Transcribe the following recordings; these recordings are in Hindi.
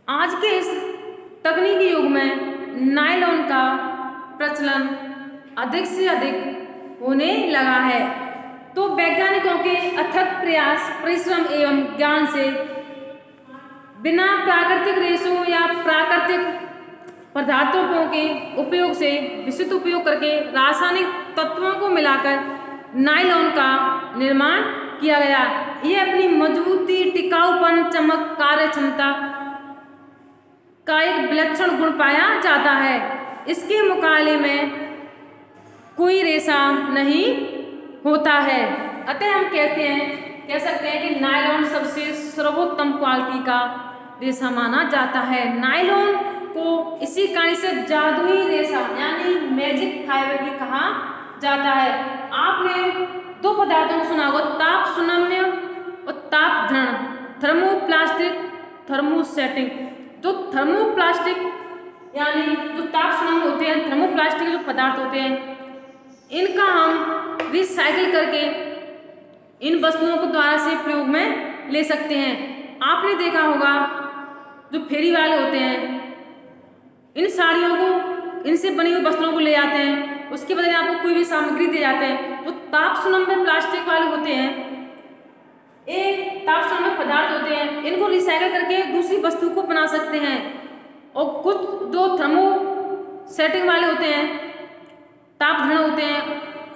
आज के इस तकनीकी युग में नायलॉन का प्रचलन अधिक से अधिक होने लगा है। तो वैज्ञानिकों के अथक प्रयास, परिश्रम एवं ज्ञान से बिना प्राकृतिक रेशों या प्राकृतिक पदार्थों के उपयोग से विशुद्ध उपयोग करके रासायनिक तत्वों को मिलाकर नायलॉन का निर्माण किया गया। यह अपनी मजबूती, टिकाऊपन, चमक, कार्यक्षमता का एक विलक्षण गुण पाया जाता है। इसके मुकाबले में कोई रेशा नहीं होता है। अतः हम कह सकते हैं कि नायलॉन सबसे सर्वोत्तम क्वालिटी का रेशा माना जाता है। नायलॉन को इसी कारण से जादुई रेशा यानी मैजिक फाइबर भी कहा जाता है। आपने दो पदार्थों को सुना होगा, ताप सुनम्य और ताप धरण, थर्मोप्लास्टिक, थर्मोसेटिंग। जो थर्मोप्लास्टिक यानी जो ताप सुनम्य होते हैं, थर्मोप्लास्टिक जो पदार्थ होते हैं, इनका हम रिसाइकिल करके इन वस्तुओं को द्वारा से प्रयोग में ले सकते हैं। आपने देखा होगा जो फेरी वाले होते हैं, इन साड़ियों को, इनसे बनी हुई वस्त्रों को ले आते हैं, उसके बदले आपको कोई भी सामग्री दे जाते हैं। जो ताप सुनम्य प्लास्टिक वाले होते हैं, एक ताप सुनम्य पदार्थ होते हैं, इनको रिसाइकिल करके दूसरी वस्तु को बना सकते हैं। और कुछ जो थर्मोसेटिंग वाले होते हैं, ताप धरण होते हैं,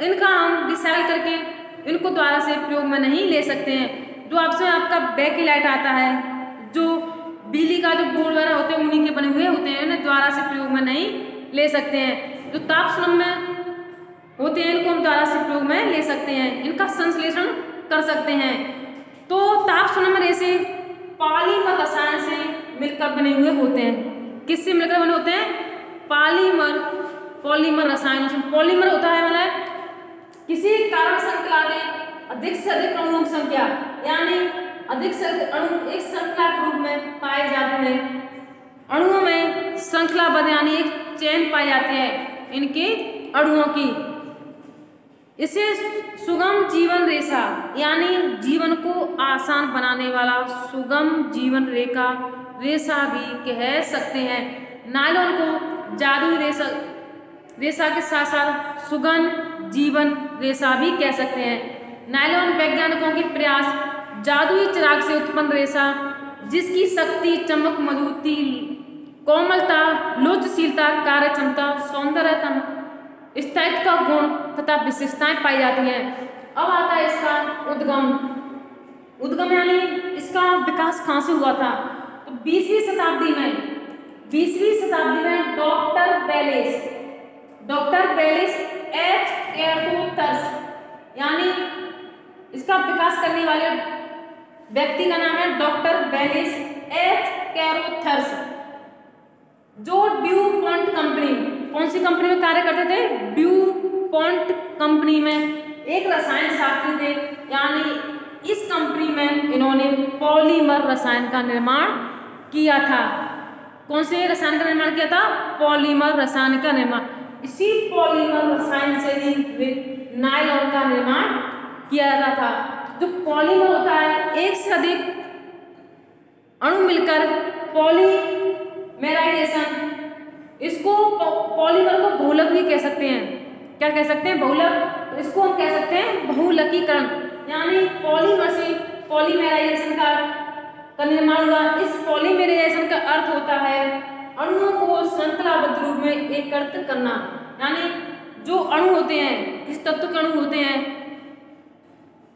इनका हम रिसाइकिल करके इनको द्वारा से प्रयोग में नहीं ले सकते हैं। जो आपका बैकलाइट आता है, जो बिजली का जो बोर्ड वगैरह होते हैं, उन्हीं के बने हुए होते हैं, इन्हें द्वारा से प्रयोग में नहीं ले सकते हैं। जो ताप सुनम्य होते हैं, इनको हम द्वारा से प्रयोग में ले सकते हैं, इनका संश्लेषण कर सकते हैं। तो ताप सुनम्य रेशे पॉलीमर रसायन से मिलकर बने हुए होते हैं। किससे मिलकर बने होते हैं? पॉलीमर रसायनों से। पॉलीमर होता है मतलब किसी कार्बन श्रृंखला में अधिक से अधिक अणुओं की संख्या, यानी अधिक से अधिक अणु एक श्रृंखला के रूप में पाए जाते हैं। अणुओं में श्रृंखलाबद्ध यानी एक चेन पाई जाती है इनके अणुओं की। इसे सुगम जीवन रेशा यानी जीवन को आसान बनाने वाला सुगम जीवन रेशा भी कह सकते हैं। नायलॉन को जादुई रेशा के साथ साथ सुगम जीवन रेशा भी कह सकते हैं। नायलॉन वैज्ञानिकों के प्रयास जादुई चिराग से उत्पन्न रेशा, जिसकी शक्ति, चमक, मजबूती, कोमलता, लोचशीलता, कार्यक्षमता, सौंदर्यता, स्थायित्व का गुण तथा विशेषताएं पाई जाती हैं। अब आता है इसका उद्गम यानी इसका विकास कहाँ से हुआ था? तो 20वीं शताब्दी में डॉक्टर बेलिस एच कैरोथर्स यानी इसका विकास करने वाले व्यक्ति का नाम है डॉक्टर बेलिस एच कैरोथर्स, जो ड्यू पॉन्ट कंपनी, कौन सी कंपनी में कार्य करते थे? ड्यू पॉन्ट कंपनी में एक रसायन शास्त्री थे। यानी इस कंपनी में इन्होंने पॉलीमर रसायन का निर्माण किया था। कौन से रसायन का निर्माण किया था? पॉलीमर रसायन का निर्माण। इसी पॉलीमर रसायन से ही नायलॉन का निर्माण किया जाता था। जो पॉलीमर होता है, एक से अधिक अणु मिलकर पॉलीमेराइजेशन, इसको पॉलीमर को बहुलक भी कह सकते हैं। क्या कह सकते हैं? बहुलक। इसको हम कह सकते हैं बहुलकीकरण, यानी पॉलीमर से पॉलीमेराइजेशन का निर्माण हुआ। इस पॉलीमेराइजेशन का अर्थ होता है अणुओं को श्रृंखलाबद्ध रूप में एकत्रित करना। यानी जो अणु होते हैं, किस तत्व के अणु होते हैं,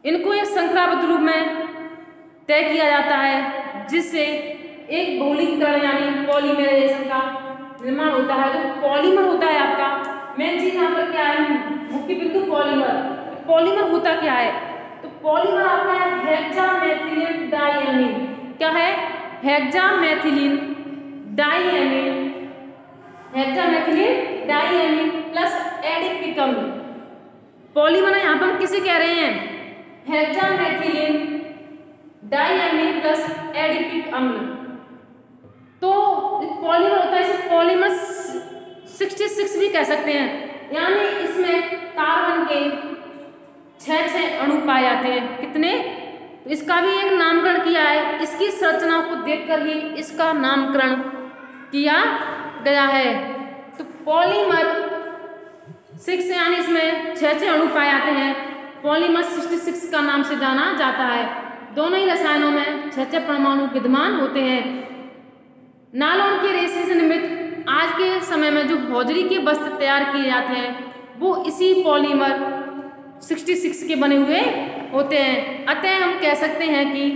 इनको एक श्रृंखलाबद्ध रूप में तय किया जाता है, जिससे एक बहुलकीकरण यानी पॉलीमेराइजेशन का निर्माण होता है। जो पॉलीमर होता है आपका मेन चीज यहाँ पर क्या है? मुख्य बिंदु पॉलीमर। पॉलीमर होता क्या है? तो पॉलीमर आपका है हेक्सामेथिलीन डाइएमीन। क्या है? हेक्सामेथिलीन डाइएमीन प्लस एडिपिक अम्ल। पॉलीमर यहाँ पर हम किसे कह रहे हैं? हेक्सामेथिलीन डाइएमीन प्लस एडिपिक अम्ल। तो पॉलीमर होता है, इसे पॉलीमर 66 भी कह सकते हैं। यानी इसमें कार्बन के 6 अणु पाए जाते हैं। कितने? तो इसका भी एक नामकरण किया है। इसकी संरचना को देखकर ही इसका नामकरण किया गया है। तो पॉलीमर 6 यानी इसमें 6 अणु पाए जाते हैं। पॉलीमर 66 का नाम से जाना जाता है। दोनों ही रसायनों में 6 परमाणु विद्यमान होते हैं। नायलॉन के रेशे से निर्मित आज के समय में जो हौजरी के वस्त्र तैयार किए जाते हैं वो इसी पॉलीमर 66 के बने हुए होते हैं। अतः हम कह सकते हैं कि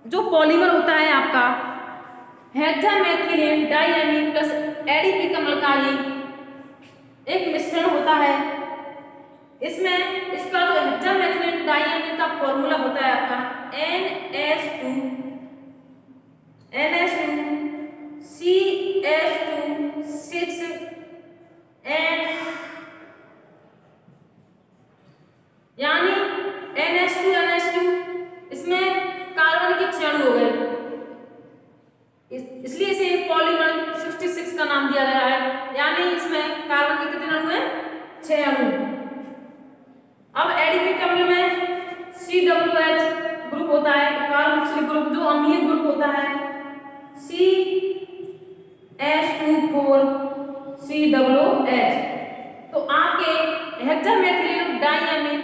जो पॉलीमर होता है आपका हेक्सामेथिलीन डाइअमीन प्लस एडीपी कमल का ही एक मिश्रण होता है। इसमें इसका जो हेक्सामेथिलीन डाइअमीन का फॉर्मूला होता है आपका NH2 CH2 6 एंड यानी NH2 इसमें कार्बन के 6 अणु हो गए, इसलिए इसे पॉलीमर 66 का नाम दिया गया है। यानी इसमें कार्बन के कितने अणु हैं? 6 अणु। अब एडीपी कमल में COOH ग्रुप होता है, कार्बोक्सिलिक ग्रुप जो अम्लीय ग्रुप होता है CH2COOH। तो आपके हेक्सामेथिलीन डाइअमीन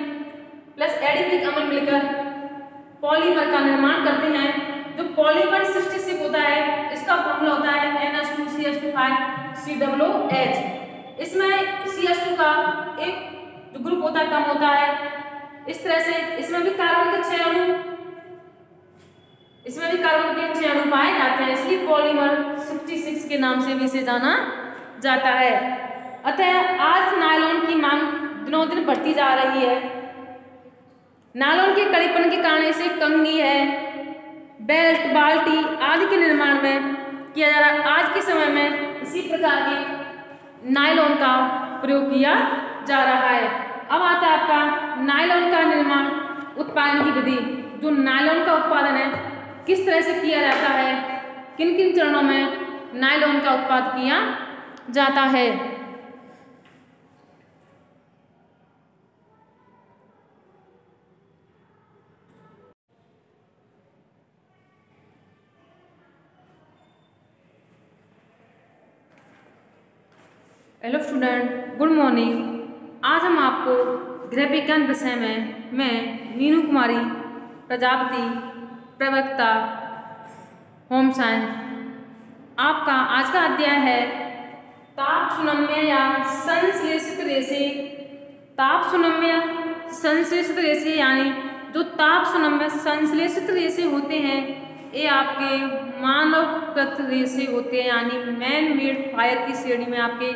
प्लस एडीपी अम्ल मिलकर पॉलीमर का निर्माण करते हैं। जो पॉलीमर 66 होता है इसका फॉर्मूला होता है NH2CH2COOH। इसमें CH2 का एक जो ग्रुप होता है कम होता है। इस तरह से इसमें भी कार्बन के 6 अणु पाए जाते हैं, इसलिए पॉलीमर 66 के नाम से भी इसे जाना जाता है। अतः आज नायलॉन की मांग दिनों दिन बढ़ती जा रही है। नायलॉन के कड़ीपन के कारण इसे कंघी है, बेल्ट, बाल्टी आदि के निर्माण में किया जा रहा है। आज के समय में इसी प्रकार के नायलॉन का प्रयोग किया जा रहा है। अब आता है आपका नायलॉन का निर्माण उत्पादन की विधि। जो नायलॉन का उत्पादन है किस तरह से किया जाता है, किन किन चरणों में नायलॉन का उत्पादन किया जाता है। Hello student, good morning. आज हम आपको गृह विज्ञान विषय में मैं मीनू कुमारी प्रजापति प्रवक्ता होम साइंस आपका आज का अध्याय है ताप सुनम्य या संश्लेषित रेशे। ताप सुनम्य संश्लेषित रेशे यानी जो ताप सुनम्य संश्लेषित रेशे होते हैं ये आपके मानवकृत रेशे होते हैं, यानी मैन मेड फायर की श्रेणी में आपके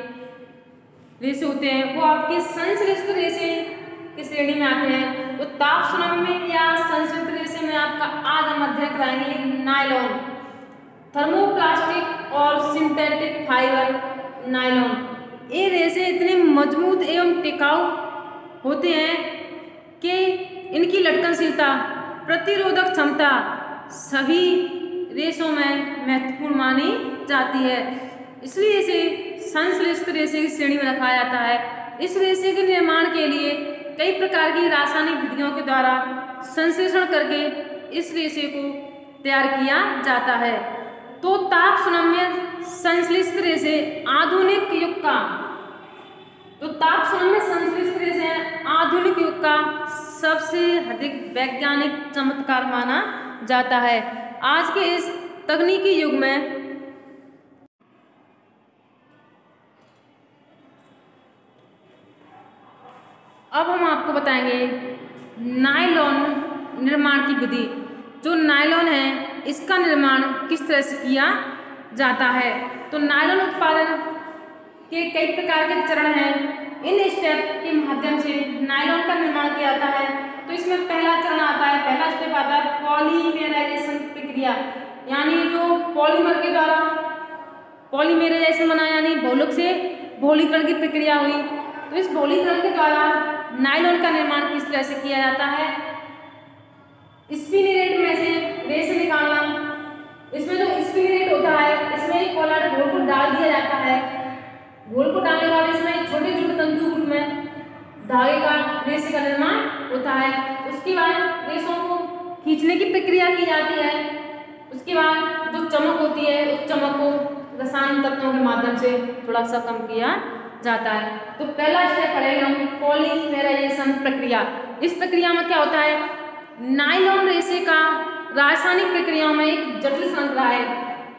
रेशे होते हैं, वो आपके संश्लेषित रेशे की श्रेणी में आते हैं। तो ताप सुनम्य या संश्लेषित रेशे में आपका आज हम अध्ययन कराएंगे नायलॉन, थर्मोप्लास्टिक और सिंथेटिक फाइबर नायलॉन। ये रेशे इतने मजबूत एवं टिकाऊ होते हैं कि इनकी लटकनशीलता, प्रतिरोधक क्षमता सभी रेशों में महत्वपूर्ण मानी जाती है, इसलिए इसे संश्लेषित रेशे की श्रेणी में रखा जाता है। इस रेशे के निर्माण के लिए कई प्रकार की रासायनिक विधियों के द्वारा संश्लेषण करके इस रेशे को तैयार किया जाता है। तो ताप सुनम्य संश्लेषित रेशे आधुनिक युग का आधुनिक युग का सबसे अधिक वैज्ञानिक चमत्कार माना जाता है। आज के इस तकनीकी युग में अब हम आपको बताएंगे नायलॉन निर्माण की विधि। जो नायलॉन है इसका निर्माण किस तरह से किया जाता है। तो नायलॉन उत्पादन के कई प्रकार के चरण हैं। इन स्टेप के माध्यम से नायलॉन का निर्माण किया जाता है। तो इसमें पहला चरण आता है, पहला स्टेप आता है पॉलीमेराइजेशन प्रक्रिया, यानी जो पॉलीमर के द्वारा पॉलीमेराइजेशन बना, यानी बहुलक से बहुलीकरण की प्रक्रिया हुई। तो इस बहुलीकरण के द्वारा नायलॉन का निर्माण किस तरह से किया जाता है। स्पिनिंग रेट में से रेशे निकालना। इसमें जो स्पिनिंग रेट होता है इसमें एक कोलाइड घोल को डाल दिया जाता है। घोल को डालने वाले इसमें छोटे छोटे तंतु रूप में धागे का रेशे का निर्माण होता है। उसके बाद रेशों को खींचने की प्रक्रिया की जाती है। उसके बाद जो चमक होती है उस चमक को रासायनिक तत्वों के माध्यम से थोड़ा सा कम किया जाता है। तो पहला स्टेप पढ़ेंगे हम पॉलीमेराइजेशन प्रक्रिया। इस प्रक्रिया में क्या होता है, नायलॉन रेशे का रासायनिक प्रक्रियाओं में एक जटिल श्रृंखला है।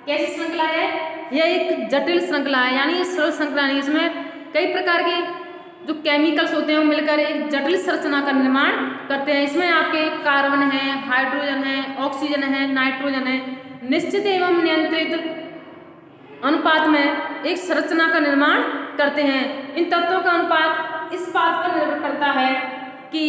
कैसी श्रृंखला है, यह एक जटिल श्रृंखला है, यानी सरल श्रृंखला नहीं, इसमें कई प्रकार के जो केमिकल्स होते हैं वो मिलकर एक जटिल संरचना का निर्माण करते हैं। इसमें आपके कार्बन है, हाइड्रोजन है, ऑक्सीजन है, नाइट्रोजन है, निश्चित एवं नियंत्रित अनुपात में एक संरचना का निर्माण करते हैं। इन तत्वों का अनुपात इस बात पर निर्भर करता है कि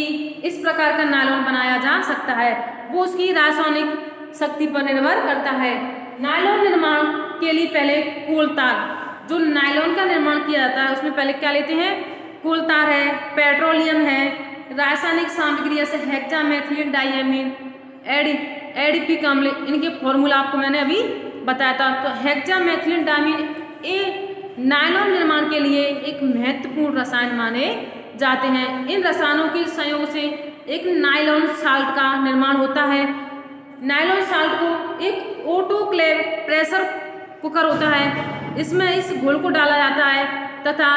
इस प्रकार का नायलॉन बनाया जा सकता है, वो उसकी रासायनिक शक्ति पर निर्भर करता है। नायलॉन निर्माण के लिए पहले कोल तार, जो नायलॉन का निर्माण किया जाता है उसमें पहले क्या लेते हैं, कोल तार है, पेट्रोलियम है, रासायनिक सामग्री जैसे हेक्सामेथिलीन डाइएमीन, एडीपी अम्ल, इनके फॉर्मूला आपको मैंने अभी बताया था। तो हेक्सामेथिलीन डाइएमीन ये नायलॉन निर्माण के लिए एक महत्वपूर्ण रसायन माने जाते हैं। इन रसायनों के संयोग से एक नायलॉन साल्ट का निर्माण होता है। नायलॉन साल्ट को एक ऑटोक्लेव प्रेशर कुकर होता है, इसमें इस घोल को डाला जाता है तथा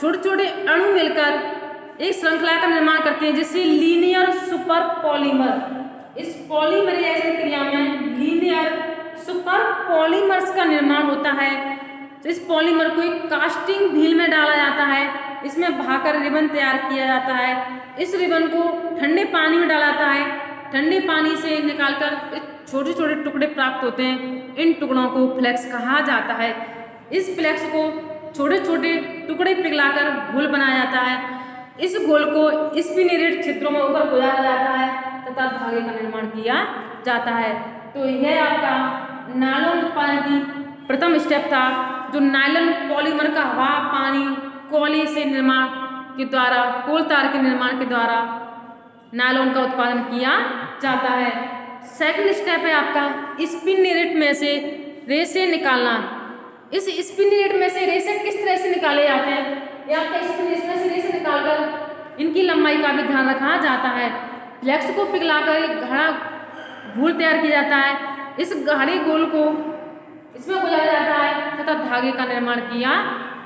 छोटे छोटे अणु मिलकर एक श्रृंखला का निर्माण करते हैं, जिससे लीनियर सुपर पॉलीमर, इस पॉलीमराइजेशन क्रिया में लीनियर सुपर पॉलीमर्स का निर्माण होता है। तो इस पॉलीमर को एक कास्टिंग व्हील में डाला जाता है, इसमें भाकर रिबन तैयार किया जाता है। इस रिबन को ठंडे पानी में डाला जाता है, ठंडे पानी से निकालकर छोटे छोटे टुकड़े प्राप्त होते हैं। इन टुकड़ों को फ्लेक्स कहा जाता है। इस फ्लेक्स को छोटे छोटे टुकड़े पिघलाकर घोल बनाया जाता है। इस घोल को स्पिनरेट छिद्रों में ऊपर गुजारा जाता है तथा धागे का निर्माण किया जाता है। तो यह आपका नायलॉन उत्पादन की प्रथम स्टेप था, जो नायलॉन पॉलीमर का हवा, पानी, कोयले से निर्माण के द्वारा, कोल तार के निर्माण के द्वारा नायलॉन का उत्पादन किया जाता है। सेकंड स्टेप है आपका स्पिनरेट में से रेशे निकालना। इस स्पिनरेट में से रेशे किस तरह से निकाले जाते हैं, या आपका स्पिनरेट में से रेशे निकालकर इनकी लंबाई का भी ध्यान रखा जाता है। फ्लेक्स को पिघलाकर एक गाढ़ा घोल तैयार किया जाता है। इस गाढ़े घोल को इसमें गुजारा जाता है तथा धागे का निर्माण किया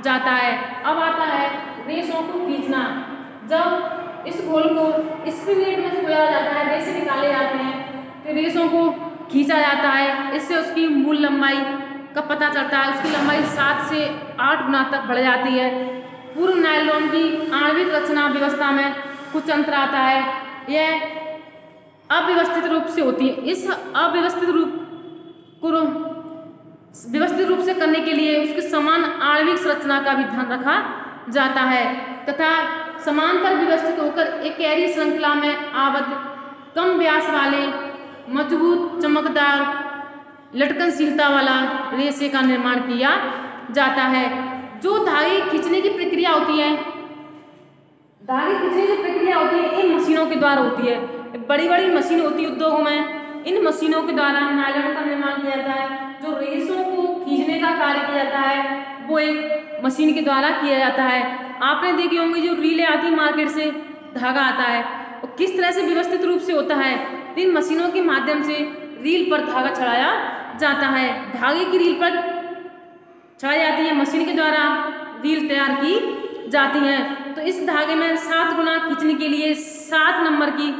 जाता है। अब आता है रेशों को खींचना। जब इस घोल को स्पिनरेट में से गुजारा जाता है, रेशे निकाले जाते हैं, तो रेशों को खींचा जाता है। इससे उसकी मूल लंबाई का पता चलता है। उसकी लंबाई 7 से 8 गुना तक बढ़ जाती है। पूर्ण नायलॉन की आणविक रचना व्यवस्था में कुछ अंतर आता है, यह अव्यवस्थित रूप से होती है। इस अव्यवस्थित रूप को व्यवस्थित रूप से करने के लिए उसके समान आणविक संरचना का भी ध्यान रखा जाता है तथा समांतर व्यवस्थित होकर एक कैरी श्रृंखला में आबद्ध कम व्यास वाले मजबूत चमकदार लटकनशीलता वाला रेशे का निर्माण किया जाता है। जो धागे खींचने की प्रक्रिया होती है, धागे खींचने की प्रक्रिया होती है, इन मशीनों के द्वारा होती है। बड़ी बड़ी मशीन होती है उद्योगों में, इन मशीनों के द्वारा नायलॉन का निर्माण किया जाता है। जो रेशों को खींचने का कार्य किया जाता है वो एक मशीन के द्वारा किया जाता है। आपने देखी होंगी जो रीलें आती मार्केट से, धागा आता है और किस तरह से व्यवस्थित रूप से होता है। इन मशीनों के माध्यम से रील पर धागा चढ़ाया जाता है। धागे की रील पर चढ़ाई जाती है, मशीन के द्वारा रील तैयार की जाती है। तो इस धागे में 7 गुना खींचने के लिए 7 नंबर की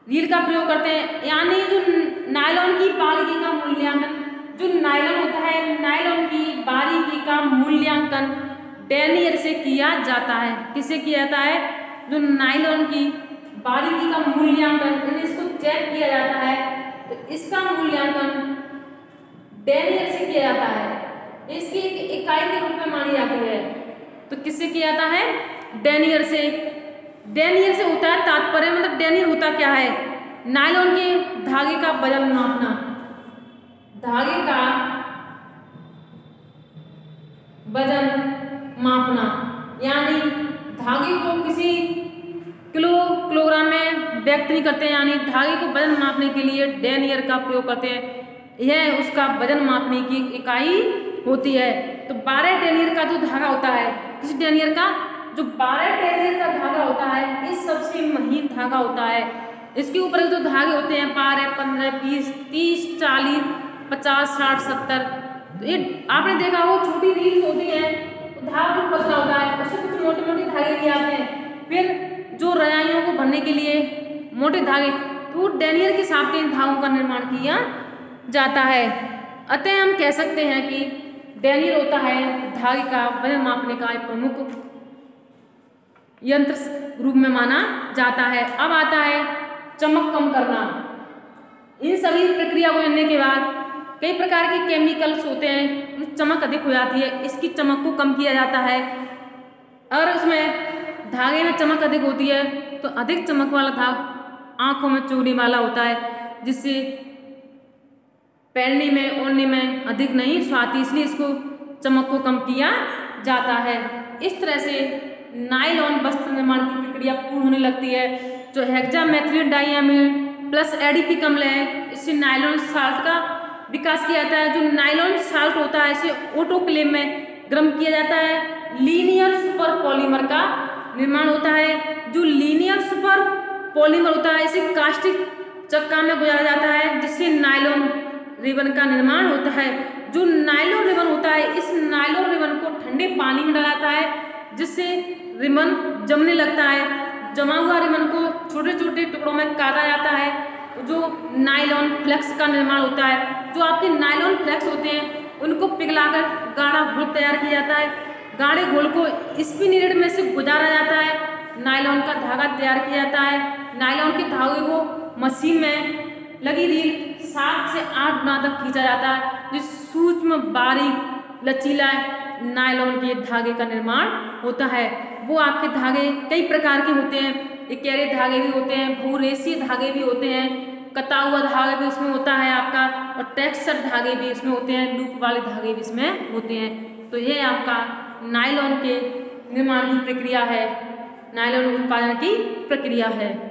रील का प्रयोग करते हैं। यानी जो नायलॉन की बारीकी का मूल्यांकन, जो नायलॉन होता है, नायलॉन की बारीकी का मूल्यांकन डेनियर से किया जाता है। किससे किया जाता है? जो नायलॉन की बारीकी का मूल्यांकन, इसको चेक किया जाता है, तो इसका मूल्यांकन डेनियर से किया जाता है। इसकी एक इकाई के रूप में मानी जाती है। तो किससे किया जाता है? डेनियर से। डेनियर से होता है तात्पर्य, मतलब डेनियर होता क्या है? नायलॉन के धागे का वजन मापना, धागे का वजन मापना, यानी धागे को किसी किलोग्राम में व्यक्त नहीं करते हैं, यानी धागे को वजन मापने के लिए डेनियर का प्रयोग करते हैं। यह उसका वजन मापने की इकाई होती है। तो 12 डेनियर का जो धागा होता है, किस डेनियर का? जो 12 डेनियर का धागा होता है, ये सबसे महीन धागा होता है। इसके ऊपर जो धागे होते हैं 12, 15, 20, 30, 40, 50, 60, 70। तो ये आपने देखा हो छोटी रील्स होती है तो धागा बहुत पतला होता है, उससे कुछ मोटे मोटे धागे भी आते हैं। फिर जो रजाइयों को भरने के लिए मोटे धागे, तो डेनियर के हिसाब से इन धागों का निर्माण किया जाता है। अतः हम कह सकते हैं कि डेनियर होता है धागे का वजन मापने का एक प्रमुख यंत्र रूप में माना जाता है। अब आता है चमक कम करना। इन सभी प्रक्रिया को जानने के बाद कई प्रकार के केमिकल्स होते हैं, चमक अधिक हो जाती है, इसकी चमक को कम किया जाता है। अगर उसमें धागे में चमक अधिक होती है तो अधिक चमक वाला धागा आंखों में चुभने वाला होता है, जिससे पहनने में ओढ़ने में अधिक नहीं सुहाती, इसलिए इसको चमक को कम किया जाता है। इस तरह से नायलॉन वस्त्र निर्माण की प्रक्रिया पूर्ण होने लगती है। जो हेक्सामेथिलीन डाइयामीन प्लस एडीपी अम्ल है, इससे नायलॉन साल्ट का विकास किया जाता है। जो नायलॉन साल्ट होता है इसे ऑटोक्लेव में गर्म किया जाता है। लीनियर सुपर पॉलीमर का निर्माण होता है। जो लीनियर सुपर पॉलीमर होता है इसे कास्टिक चक्का में गुजारा जाता है, जिससे नायलॉन रिबन का निर्माण होता है। जो नायलॉन रिबन होता है, इस नायलॉन रिबन को ठंडे पानी में डाला जाता है, जिससे रिबन जमने लगता है। जमा हुआ रिबन को छोटे छोटे टुकड़ों में काटा जाता है। जो नायलॉन फ्लेक्स का निर्माण होता है, जो आपके नायलॉन फ्लेक्स होते हैं उनको पिघलाकर गाढ़ा घोल तैयार किया जाता है। गाढ़े घोल को स्पिनिरेट में से गुजारा जाता है, नायलॉन का धागा तैयार किया जाता है। नायलॉन के धागे को मशीन में लगी रील 7 से 8 गुना तक खींचा जाता है, जिस सूक्ष्म बारीक लचीला नायलॉन के धागे का निर्माण होता है। वो आपके धागे कई प्रकार के होते हैं, इकेरे धागे भी होते हैं, बहुरेशीय धागे भी होते हैं, कता हुआ धागा भी उसमें होता है आपका, और टेक्सचर धागे भी इसमें होते हैं, लूप वाले धागे भी इसमें होते हैं। तो ये आपका नायलॉन के निर्माण की प्रक्रिया है, नायलॉन उत्पादन की प्रक्रिया है।